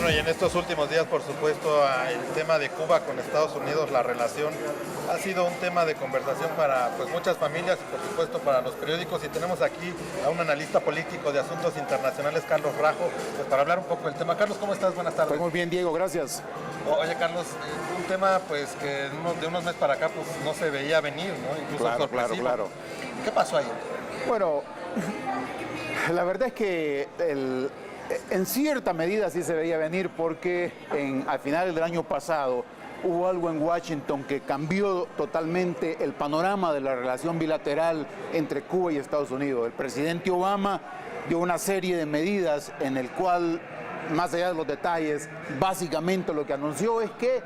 Bueno, y en estos últimos días, por supuesto, el tema de Cuba con Estados Unidos, la relación, ha sido un tema de conversación para pues, muchas familias y, por supuesto, para los periódicos. Y tenemos aquí a un analista político de asuntos internacionales, Carlos Rajo, pues para hablar un poco del tema. Carlos, ¿cómo estás? Buenas tardes. Estoy muy bien, Diego, gracias. Oye, Carlos, un tema pues que de unos meses para acá pues no se veía venir, ¿no? Incluso sorpresivo. Claro. ¿Qué pasó ahí? Bueno, la verdad es que en cierta medida sí se veía venir porque al final del año pasado hubo algo en Washington que cambió totalmente el panorama de la relación bilateral entre Cuba y Estados Unidos. El presidente Obama dio una serie de medidas en el cual, más allá de los detalles, básicamente lo que anunció es que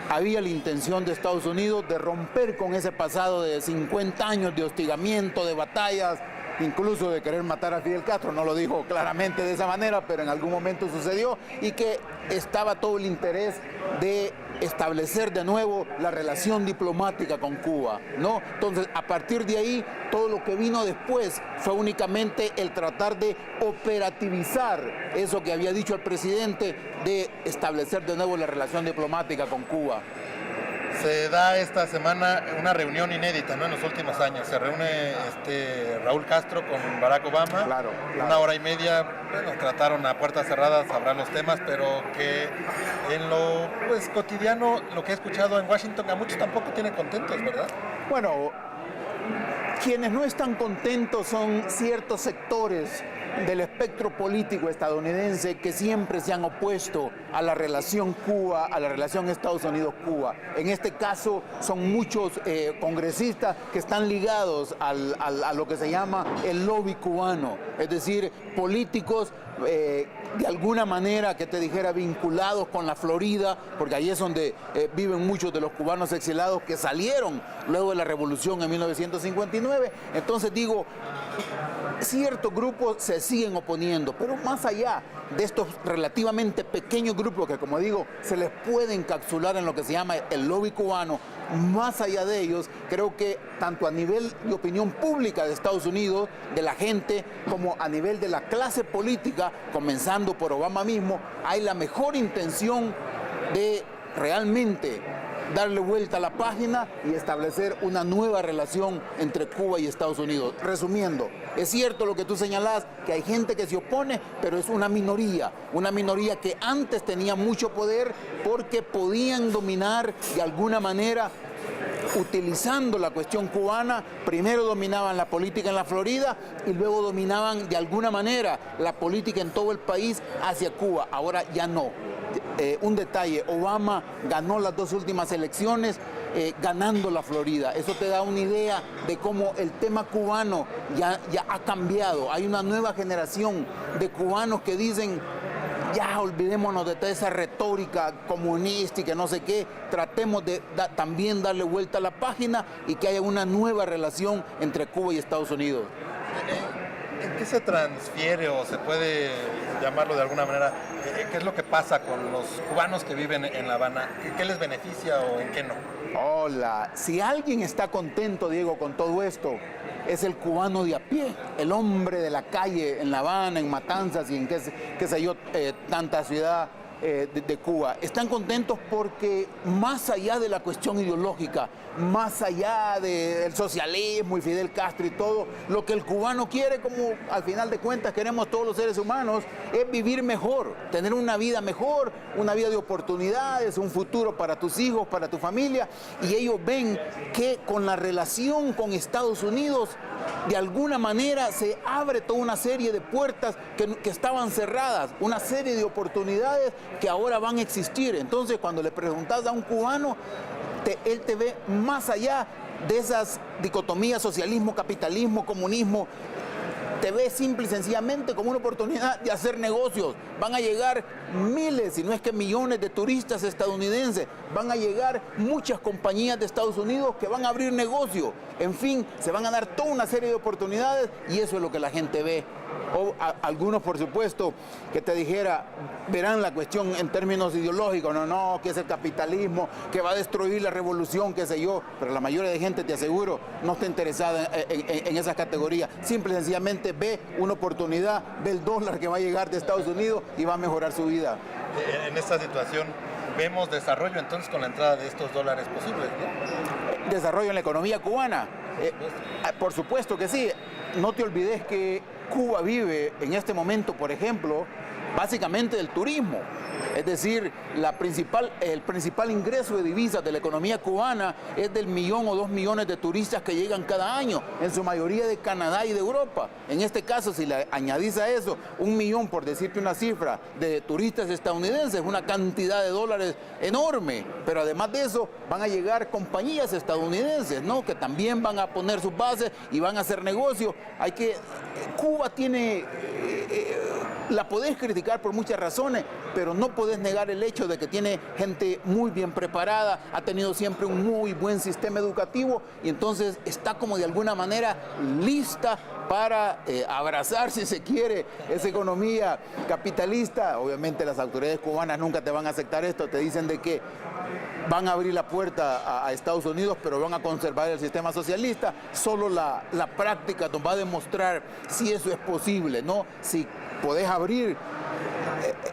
había la intención de Estados Unidos de romper con ese pasado de 50 años de hostigamiento, de batallas, incluso de querer matar a Fidel Castro. No lo dijo claramente de esa manera, pero en algún momento sucedió, y que estaba todo el interés de establecer de nuevo la relación diplomática con Cuba, ¿no? Entonces, a partir de ahí, todo lo que vino después fue únicamente el tratar de operativizar eso que había dicho el presidente de establecer de nuevo la relación diplomática con Cuba. Se da esta semana una reunión inédita, ¿no? En los últimos años. Se reúne Raúl Castro con Barack Obama. Claro. Una hora y media, bueno, trataron a puertas cerradas hablar los temas, pero que en lo pues, cotidiano, lo que he escuchado en Washington, a muchos tampoco tienen contentos, ¿verdad? Bueno, quienes no están contentos son ciertos sectores del espectro político estadounidense que siempre se han opuesto a la relación Cuba, a la relación Estados Unidos-Cuba. En este caso son muchos congresistas que están ligados a lo que se llama el lobby cubano, es decir, políticos de alguna manera, que te dijera, vinculados con la Florida, porque ahí es donde viven muchos de los cubanos exilados que salieron luego de la revolución en 1959. Entonces digo, ciertos grupos se siguen oponiendo, pero más allá de estos relativamente pequeños grupos que, como digo, se les puede encapsular en lo que se llama el lobby cubano, más allá de ellos, creo que tanto a nivel de opinión pública de Estados Unidos, de la gente, como a nivel de la clase política, comenzando por Obama mismo, hay la mejor intención de realmente darle vuelta a la página y establecer una nueva relación entre Cuba y Estados Unidos. Resumiendo, es cierto lo que tú señalás, que hay gente que se opone, pero es una minoría que antes tenía mucho poder porque podían dominar de alguna manera, utilizando la cuestión cubana. Primero dominaban la política en la Florida y luego dominaban de alguna manera la política en todo el país hacia Cuba. Ahora ya no. Un detalle, Obama ganó las dos últimas elecciones ganando la Florida. Eso te da una idea de cómo el tema cubano ya ha cambiado. Hay una nueva generación de cubanos que dicen: ya olvidémonos de toda esa retórica comunista y que no sé qué, tratemos de también darle vuelta a la página y que haya una nueva relación entre Cuba y Estados Unidos. ¿En qué se transfiere, o se puede llamarlo de alguna manera, qué es lo que pasa con los cubanos que viven en La Habana? ¿Qué les beneficia o en qué no? Hola, si alguien está contento, Diego, con todo esto, es el cubano de a pie, el hombre de la calle en La Habana, en Matanzas y en qué sé yo, tanta ciudad de Cuba. Están contentos porque, más allá de la cuestión ideológica, más allá del socialismo y Fidel Castro y todo, lo que el cubano quiere, como al final de cuentas queremos todos los seres humanos, es vivir mejor, tener una vida mejor, una vida de oportunidades, un futuro para tus hijos, para tu familia. Y ellos ven que con la relación con Estados Unidos, de alguna manera se abre toda una serie de puertas que estaban cerradas, una serie de oportunidades que ahora van a existir. Entonces, cuando le preguntas a un cubano, él te ve más allá de esas dicotomías: socialismo, capitalismo, comunismo. Te ve simple y sencillamente como una oportunidad de hacer negocios. Van a llegar miles, si no es que millones, de turistas estadounidenses. Van a llegar muchas compañías de Estados Unidos que van a abrir negocio. En fin, se van a dar toda una serie de oportunidades y eso es lo que la gente ve. O algunos, por supuesto, que te dijera, verán la cuestión en términos ideológicos, no, que es el capitalismo, que va a destruir la revolución, qué sé yo, pero la mayoría de gente, te aseguro, no está interesada en esas categorías. Simple y sencillamente ve una oportunidad, ve el dólar que va a llegar de Estados Unidos y va a mejorar su vida. en esta situación vemos desarrollo entonces con la entrada de estos dólares posibles, ¿no? Desarrollo en la economía cubana. Por supuesto que sí. No te olvides que Cuba vive en este momento, por ejemplo, básicamente del turismo. Es decir, el principal ingreso de divisas de la economía cubana es del 1 o 2 millones de turistas que llegan cada año, en su mayoría de Canadá y de Europa. En este caso, si le añadís a eso 1 millón, por decirte una cifra, de turistas estadounidenses, una cantidad de dólares enorme. Pero además de eso, van a llegar compañías estadounidenses, ¿no?, que también van a poner sus bases y van a hacer negocio. Cuba tiene... la podés criticar por muchas razones, pero no podés negar el hecho de que tiene gente muy bien preparada, ha tenido siempre un muy buen sistema educativo y entonces está como de alguna manera lista para abrazar, si se quiere, esa economía capitalista. Obviamente las autoridades cubanas nunca te van a aceptar esto, te dicen de que van a abrir la puerta a Estados Unidos, pero van a conservar el sistema socialista. Solo la práctica nos va a demostrar si eso es posible, ¿no? Si podés abrir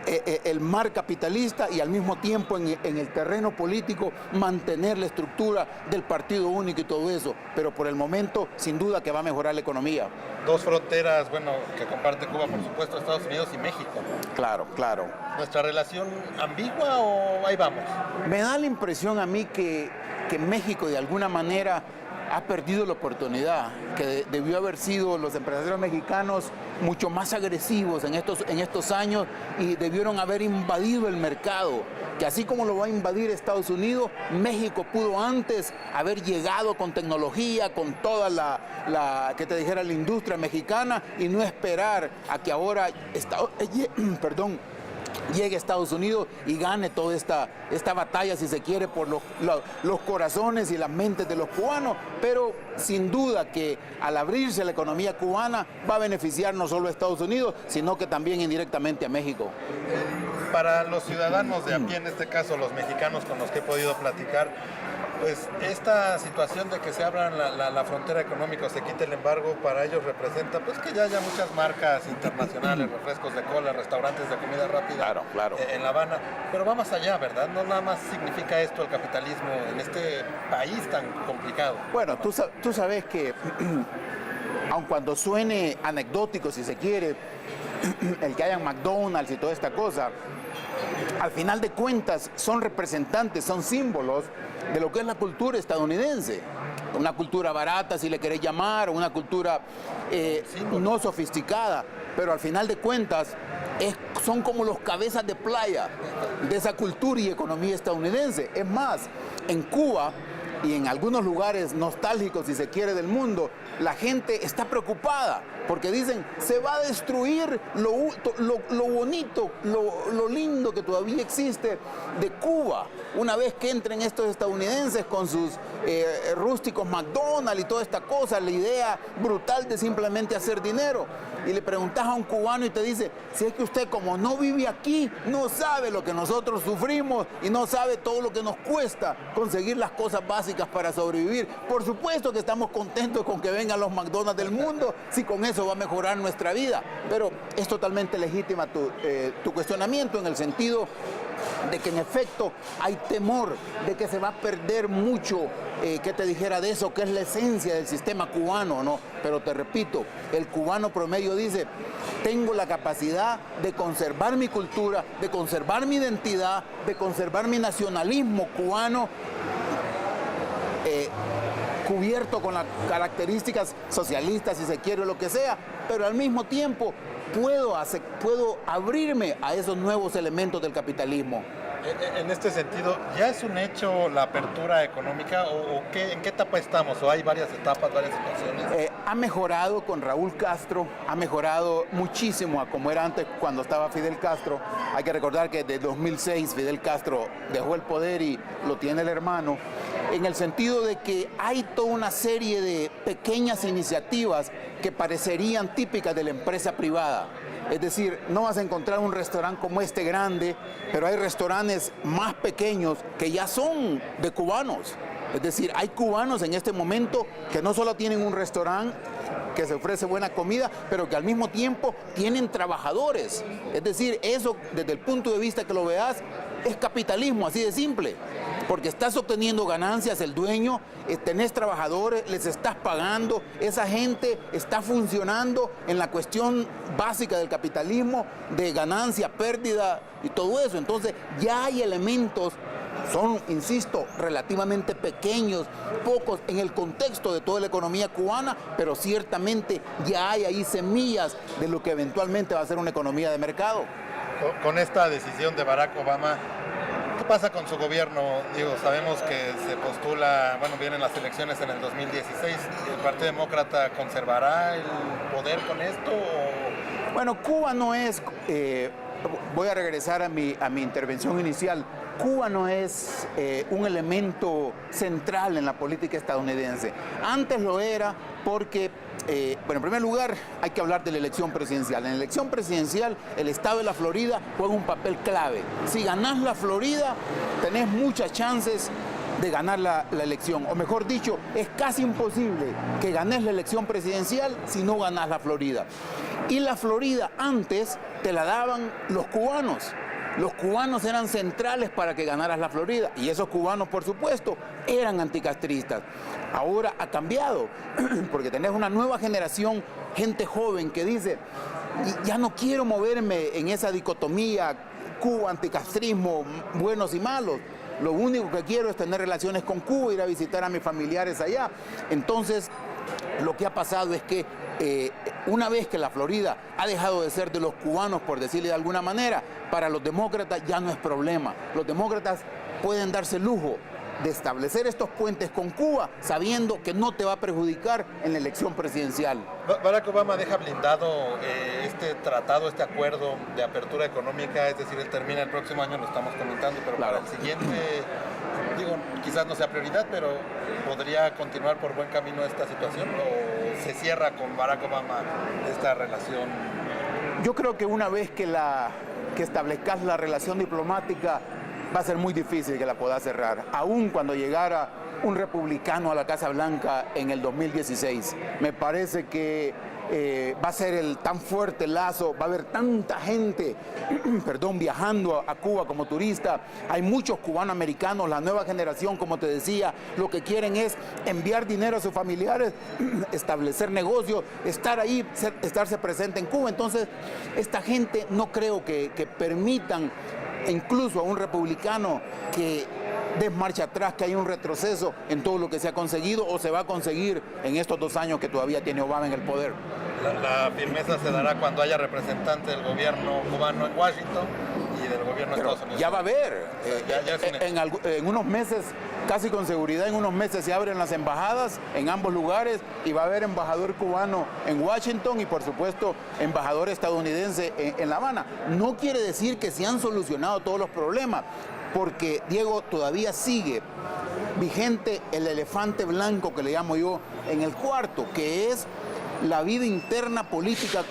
el mar capitalista y al mismo tiempo en el terreno político mantener la estructura del partido único y todo eso. Pero por el momento, sin duda que va a mejorar la economía. Dos fronteras, bueno, que comparte Cuba, por supuesto, Estados Unidos y México. Claro, claro. ¿Nuestra relación ambigua o ahí vamos? Me da la impresión a mí que México de alguna manera ha perdido la oportunidad, que debió haber sido los empresarios mexicanos mucho más agresivos en estos años y debieron haber invadido el mercado, que así como lo va a invadir Estados Unidos, México pudo antes haber llegado con tecnología, con toda la industria mexicana y no esperar a que ahora llegue a Estados Unidos y gane toda esta batalla, si se quiere, por los corazones y las mentes de los cubanos. Pero sin duda que al abrirse la economía cubana va a beneficiar no solo a Estados Unidos, sino que también indirectamente a México. Para los ciudadanos de a pie, en este caso los mexicanos con los que he podido platicar, pues esta situación de que se abra la frontera económica, se quite el embargo, para ellos representa pues que ya haya muchas marcas internacionales, refrescos de cola, restaurantes de comida rápida, claro. En La Habana, pero va más allá, ¿verdad? No nada más significa esto el capitalismo en este país tan complicado. Bueno, tú sabes que, aun cuando suene anecdótico, si se quiere, el que haya McDonald's y toda esta cosa, al final de cuentas son representantes, son símbolos de lo que es la cultura estadounidense. Una cultura barata, si le querés llamar, una cultura no sofisticada, pero al final de cuentas son como los cabezas de playa de esa cultura y economía estadounidense. Es más, en Cuba y en algunos lugares nostálgicos, si se quiere, del mundo, la gente está preocupada porque dicen, se va a destruir lo bonito, lo lindo que todavía existe de Cuba, una vez que entren estos estadounidenses con sus rústicos McDonald's y toda esta cosa, la idea brutal de simplemente hacer dinero. Y le preguntas a un cubano y te dice, si es que usted como no vive aquí, no sabe lo que nosotros sufrimos y no sabe todo lo que nos cuesta conseguir las cosas básicas para sobrevivir. Por supuesto que estamos contentos con que vengan los McDonald's del mundo, si con eso va a mejorar nuestra vida. Pero es totalmente legítima tu cuestionamiento, en el sentido de que en efecto hay temor de que se va a perder mucho, que te dijera de eso, que es la esencia del sistema cubano, ¿no? Pero te repito, el cubano promedio dice, tengo la capacidad de conservar mi cultura, de conservar mi identidad, de conservar mi nacionalismo cubano, cubierto con las características socialistas, si se quiere, o lo que sea, pero al mismo tiempo puedo abrirme a esos nuevos elementos del capitalismo. En este sentido, ¿ya es un hecho la apertura económica en qué etapa estamos? ¿O hay varias etapas, varias situaciones? Ha mejorado con Raúl Castro, ha mejorado muchísimo a como era antes cuando estaba Fidel Castro. Hay que recordar que desde 2006 Fidel Castro dejó el poder y lo tiene el hermano, en el sentido de que hay toda una serie de pequeñas iniciativas que parecerían típicas de la empresa privada. Es decir, no vas a encontrar un restaurante como este grande, pero hay restaurantes más pequeños que ya son de cubanos. Es decir, hay cubanos en este momento que no solo tienen un restaurante que se ofrece buena comida, pero que al mismo tiempo tienen trabajadores. Es decir, eso desde el punto de vista que lo veas, es capitalismo, así de simple. Porque estás obteniendo ganancias, el dueño, tenés trabajadores, les estás pagando, esa gente está funcionando en la cuestión básica del capitalismo, de ganancia, pérdida y todo eso. Entonces ya hay elementos, son, insisto, relativamente pequeños, pocos en el contexto de toda la economía cubana, pero ciertamente ya hay ahí semillas de lo que eventualmente va a ser una economía de mercado. Con esta decisión de Barack Obama, ¿qué pasa con su gobierno? Digo, sabemos que se postula, bueno, vienen las elecciones en el 2016. ¿El Partido Demócrata conservará el poder con esto? Bueno, Cuba no es, voy a regresar a mi intervención inicial, Cuba no es un elemento central en la política estadounidense. Antes lo era porque, bueno, en primer lugar hay que hablar de la elección presidencial. En la elección presidencial el estado de la Florida juega un papel clave. Si ganás la Florida, tenés muchas chances de ganar la elección, o mejor dicho, es casi imposible que ganes la elección presidencial si no ganás la Florida. Y la Florida antes te la daban los cubanos. Los cubanos eran centrales para que ganaras la Florida, y esos cubanos, por supuesto, eran anticastristas. Ahora ha cambiado, porque tenés una nueva generación, gente joven que dice, ya no quiero moverme en esa dicotomía Cuba, anticastrismo, buenos y malos. Lo único que quiero es tener relaciones con Cuba, ir a visitar a mis familiares allá. Entonces, lo que ha pasado es que una vez que la Florida ha dejado de ser de los cubanos, por decirle de alguna manera, para los demócratas ya no es problema. Los demócratas pueden darse el lujo de establecer estos puentes con Cuba, sabiendo que no te va a perjudicar en la elección presidencial. Barack Obama deja blindado este tratado, este acuerdo de apertura económica, es decir, él termina el próximo año, lo estamos comentando, pero claro, para el siguiente, digo, quizás no sea prioridad, pero ¿podría continuar por buen camino esta situación o se cierra con Barack Obama esta relación? Yo creo que una vez que establezcas la relación diplomática, va a ser muy difícil que la pueda cerrar, aun cuando llegara un republicano a la Casa Blanca en el 2016. Me parece que va a ser tan fuerte el lazo, va a haber tanta gente viajando a Cuba como turista. Hay muchos cubanoamericanos, la nueva generación, como te decía, lo que quieren es enviar dinero a sus familiares, establecer negocios, estar ahí, estarse presente en Cuba. Entonces, esta gente no creo que permitan incluso a un republicano que des marcha atrás, que hay un retroceso en todo lo que se ha conseguido o se va a conseguir en estos 2 años que todavía tiene Obama en el poder. La firmeza se dará cuando haya representante del gobierno cubano en Washington y del gobierno de Estados Unidos. Ya va a haber. En unos meses, casi con seguridad, en unos meses se abren las embajadas en ambos lugares y va a haber embajador cubano en Washington y, por supuesto, embajador estadounidense en La Habana. No quiere decir que se han solucionado todos los problemas, porque, Diego, todavía sigue vigente el elefante blanco que le llamo yo en el cuarto, que es la vida interna política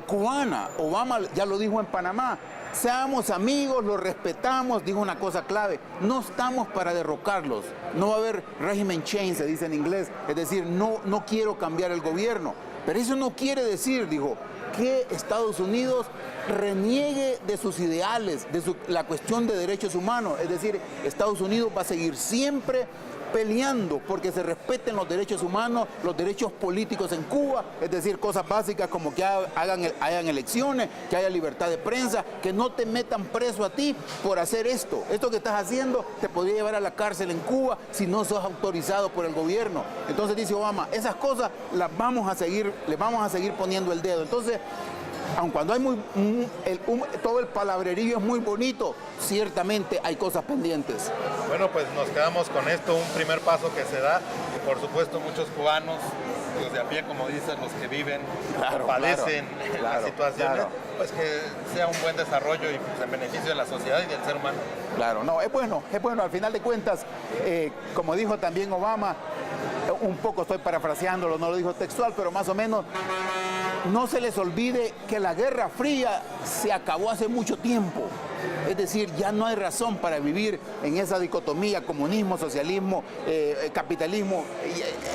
cubana. Obama ya lo dijo en Panamá: seamos amigos, los respetamos, dijo una cosa clave: no estamos para derrocarlos, no va a haber régimen change, se dice en inglés, es decir, no quiero cambiar el gobierno, pero eso no quiere decir, dijo, que Estados Unidos reniegue de sus ideales, de la cuestión de derechos humanos. Es decir, Estados Unidos va a seguir siempre peleando porque se respeten los derechos humanos, los derechos políticos en Cuba, es decir, cosas básicas como que hayan elecciones, que haya libertad de prensa, que no te metan preso a ti por hacer esto. Esto que estás haciendo te podría llevar a la cárcel en Cuba si no sos autorizado por el gobierno. Entonces dice Obama, esas cosas les vamos a seguir poniendo el dedo. Entonces, aun cuando hay todo el palabrerío es muy bonito, ciertamente hay cosas pendientes. Bueno, pues nos quedamos con esto, un primer paso que se da, y por supuesto muchos cubanos, los de a pie, como dicen, los que viven, padecen las situaciones, pues que sea un buen desarrollo y pues en beneficio de la sociedad y del ser humano. Claro, no, es bueno, al final de cuentas, como dijo también Obama, un poco estoy parafraseándolo, no lo dijo textual, pero más o menos, no se les olvide que la Guerra Fría se acabó hace mucho tiempo. Es decir, ya no hay razón para vivir en esa dicotomía, comunismo, socialismo, capitalismo.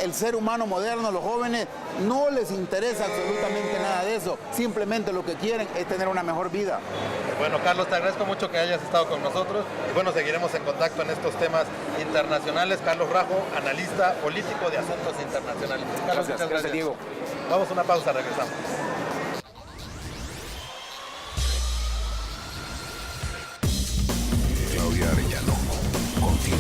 El ser humano moderno, los jóvenes, no les interesa absolutamente nada de eso. Simplemente lo que quieren es tener una mejor vida. Bueno, Carlos, te agradezco mucho que hayas estado con nosotros. Y bueno, seguiremos en contacto en estos temas internacionales. Carlos Rajo, analista político de asuntos internacionales. Carlos, Gracias, Diego. Vamos a una pausa, regresamos. Claudia Arellano, contigo.